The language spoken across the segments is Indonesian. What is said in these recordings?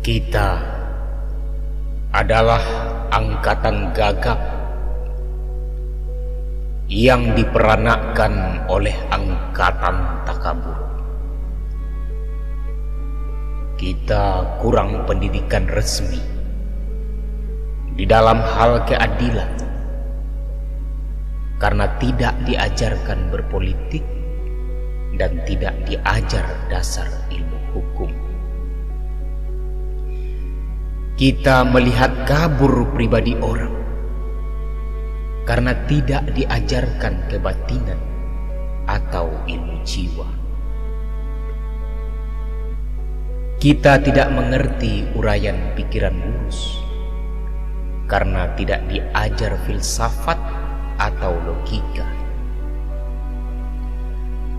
Kita adalah angkatan gagap yang diperanakkan oleh angkatan takabur. Kita kurang pendidikan resmi di dalam hal keadilan karena tidak diajarkan berpolitik dan tidak diajar dasar ilmu hukum. Kita melihat kabur pribadi orang karena tidak diajarkan kebatinan atau ilmu jiwa. Kita tidak mengerti uraian pikiran lurus karena tidak diajar filsafat atau logika.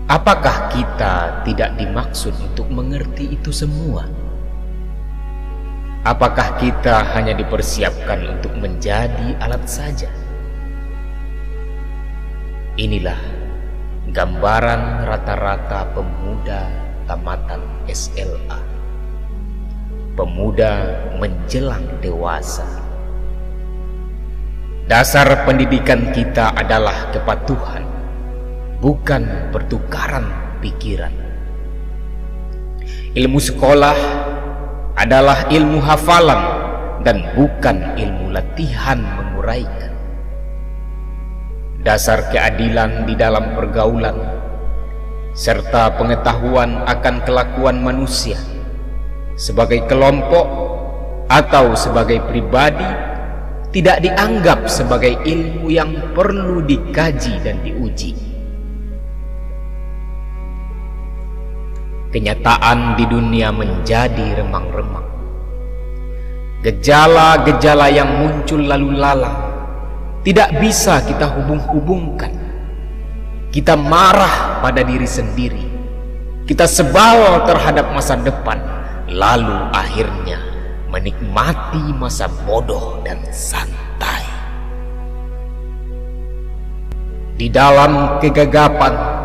Apakah kita tidak dimaksud untuk mengerti itu semua? Apakah kita hanya dipersiapkan untuk menjadi alat saja? Inilah gambaran rata-rata pemuda tamatan SLA. Pemuda menjelang dewasa. Dasar pendidikan kita adalah kepatuhan, bukan pertukaran pikiran. Ilmu sekolah adalah ilmu hafalan dan bukan ilmu latihan menguraikan. Dasar keadilan di dalam pergaulan serta pengetahuan akan kelakuan manusia sebagai kelompok atau sebagai pribadi tidak dianggap sebagai ilmu yang perlu dikaji dan diuji. Kenyataan di dunia menjadi remang-remang. Gejala-gejala yang muncul lalu lalang tidak bisa kita hubung-hubungkan. Kita marah pada diri sendiri. Kita sebal terhadap masa depan, lalu akhirnya menikmati masa bodoh dan santai. Di dalam kegagapan,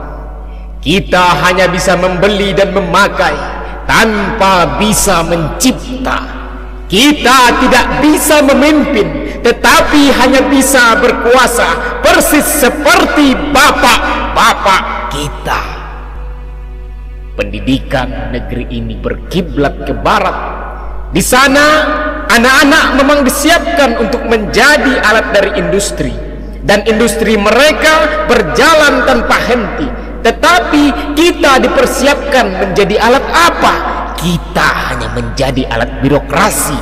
kita hanya bisa membeli dan memakai tanpa bisa mencipta. Kita tidak bisa memimpin, tetapi hanya bisa berkuasa persis seperti bapak-bapak kita. Pendidikan negeri ini berkiblat ke barat. Di sana anak-anak memang disiapkan untuk menjadi alat dari industri, dan industri mereka berjalan tanpa henti. Tetapi kita dipersiapkan menjadi alat apa? Kita hanya menjadi alat birokrasi,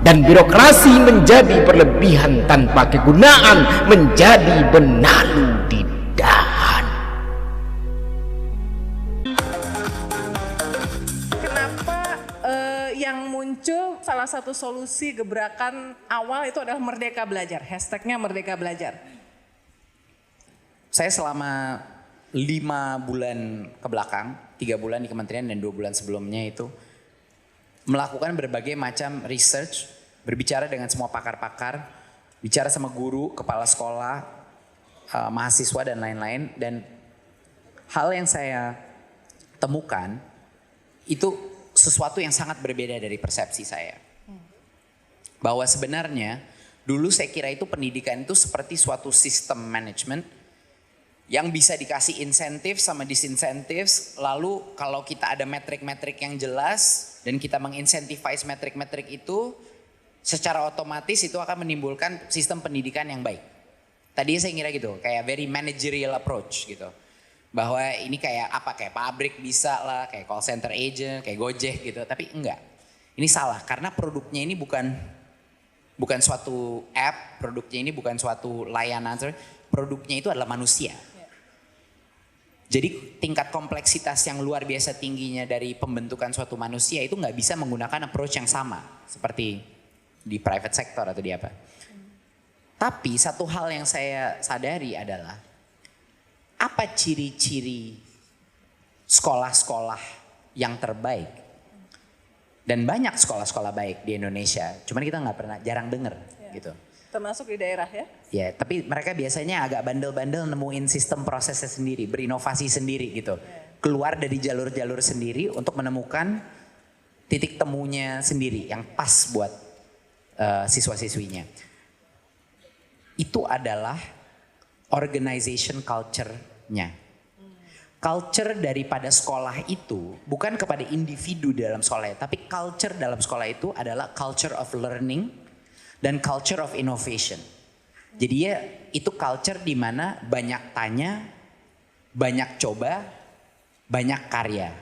dan birokrasi menjadi berlebihan tanpa kegunaan, menjadi benalu di dahan. Kenapa yang muncul salah satu solusi gebrakan awal itu adalah Merdeka Belajar, hashtagnya Merdeka Belajar. Saya selama 5 bulan ke belakang, 3 bulan di kementerian dan 2 bulan sebelumnya itu melakukan berbagai macam research, berbicara dengan semua pakar-pakar, bicara sama guru, kepala sekolah, mahasiswa dan lain-lain. Dan hal yang saya temukan itu sesuatu yang sangat berbeda dari persepsi saya. Bahwa sebenarnya dulu saya kira itu pendidikan itu seperti suatu sistem manajemen yang bisa dikasih insentif sama disinsentif, lalu kalau kita ada metrik-metrik yang jelas dan kita menginsentifise metrik-metrik itu, secara otomatis itu akan menimbulkan sistem pendidikan yang baik. Tadi saya kira gitu, kayak very managerial approach gitu. Bahwa ini kayak apa, kayak pabrik bisa lah, kayak call center agent, kayak Gojek gitu, tapi enggak. Ini salah karena produknya ini bukan suatu app, produknya ini bukan suatu layanan, produknya itu adalah manusia. Jadi tingkat kompleksitas yang luar biasa tingginya dari pembentukan suatu manusia itu nggak bisa menggunakan approach yang sama seperti di private sector atau di apa. Tapi satu hal yang saya sadari adalah apa ciri-ciri sekolah-sekolah yang terbaik. Dan banyak sekolah-sekolah baik di Indonesia, cuman kita nggak pernah, jarang dengar gitu. Termasuk di daerah ya? Ya, tapi mereka biasanya agak bandel-bandel nemuin sistem prosesnya sendiri, berinovasi sendiri gitu. Keluar dari jalur-jalur sendiri untuk menemukan titik temunya sendiri yang pas buat siswa-siswinya. Itu adalah organization culture-nya. Culture daripada sekolah itu bukan kepada individu dalam sekolah, tapi culture dalam sekolah itu adalah culture of learning dan culture of innovation. Jadi ya itu culture di mana banyak tanya, banyak coba, banyak karya.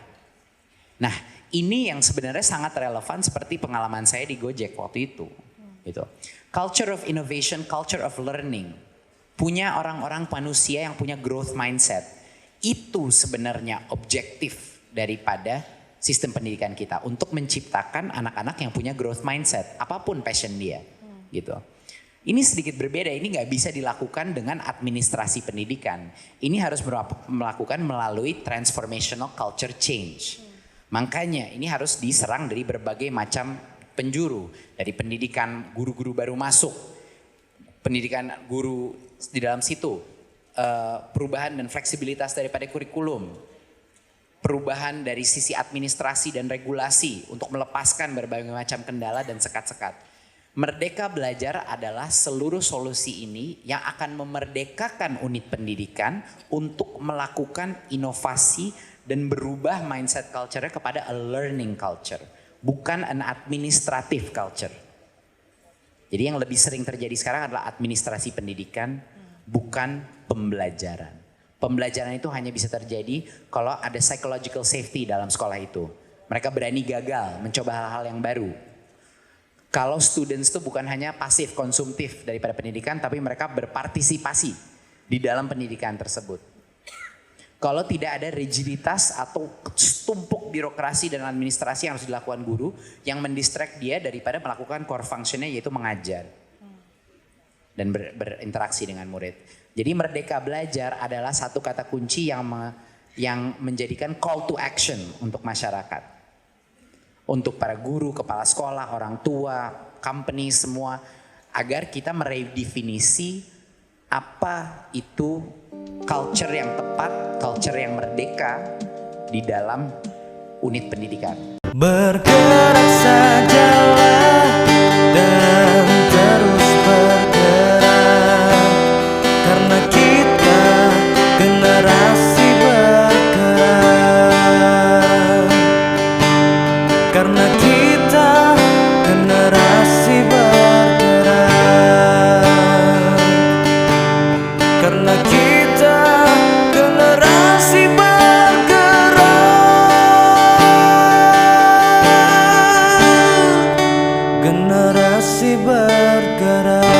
Nah, ini yang sebenarnya sangat relevan seperti pengalaman saya di Gojek waktu itu. Gitu. Culture of innovation, culture of learning. Punya orang-orang manusia yang punya growth mindset. Itu sebenarnya objektif daripada sistem pendidikan kita. Untuk menciptakan anak-anak yang punya growth mindset. Apapun passion dia. Gitu. Ini sedikit berbeda, ini nggak bisa dilakukan dengan administrasi pendidikan. Ini harus melakukan melalui transformational culture change. Makanya ini harus diserang dari berbagai macam penjuru. Dari pendidikan guru-guru baru masuk, pendidikan guru di dalam situ, perubahan dan fleksibilitas daripada kurikulum, perubahan dari sisi administrasi dan regulasi untuk melepaskan berbagai macam kendala dan sekat-sekat. Merdeka Belajar adalah seluruh solusi ini yang akan memerdekakan unit pendidikan untuk melakukan inovasi dan berubah mindset culture-nya kepada a learning culture, bukan an administrative culture. Jadi yang lebih sering terjadi sekarang adalah administrasi pendidikan, bukan pembelajaran. Pembelajaran itu hanya bisa terjadi kalau ada psychological safety dalam sekolah itu. Mereka berani gagal, mencoba hal-hal yang baru. Kalau students itu bukan hanya pasif konsumtif daripada pendidikan, tapi mereka berpartisipasi di dalam pendidikan tersebut. Kalau tidak ada rigiditas atau tumpuk birokrasi dan administrasi yang harus dilakukan guru yang mendistract dia daripada melakukan core functionnya, yaitu mengajar dan berinteraksi dengan murid. Jadi Merdeka Belajar adalah satu kata kunci yang menjadikan call to action untuk masyarakat. Untuk para guru, kepala sekolah, orang tua, company semua, agar kita meredefinisi apa itu culture yang tepat, culture yang merdeka di dalam unit pendidikan. Bergerak sajalah dan terus bergerak, karena kita generasi bergerak, karena kita generasi bergerak, karena kita generasi bergerak, generasi bergerak.